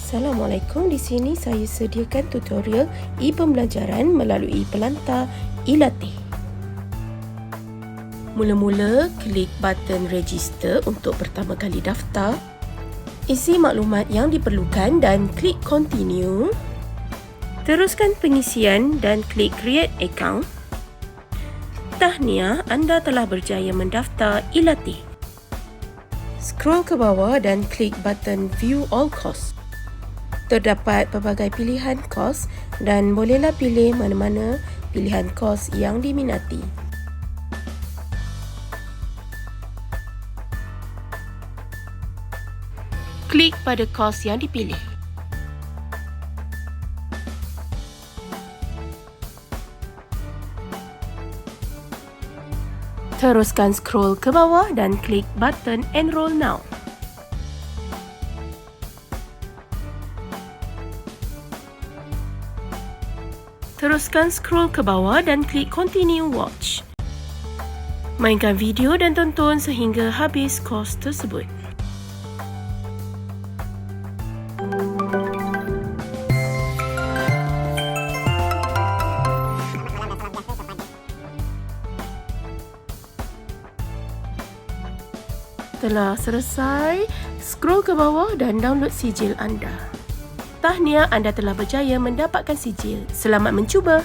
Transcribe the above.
Assalamualaikum, di sini saya sediakan tutorial E-Pembelajaran melalui Pelantar E-Latih. Mula-mula, klik button register untuk pertama kali daftar. Isi maklumat yang diperlukan dan klik continue. Teruskan pengisian dan klik create account. Tahniah, anda telah berjaya mendaftar E-Latih. Scroll ke bawah dan klik button view all course. Terdapat pelbagai pilihan kos dan bolehlah pilih mana-mana pilihan kos yang diminati. Klik pada kos yang dipilih. Teruskan scroll ke bawah dan klik button enroll now. Teruskan scroll ke bawah dan klik continue watch. Mainkan video dan tonton sehingga habis kos tersebut. Setelah selesai, scroll ke bawah dan download sijil anda. Tahniah, anda telah berjaya mendapatkan sijil. Selamat mencuba!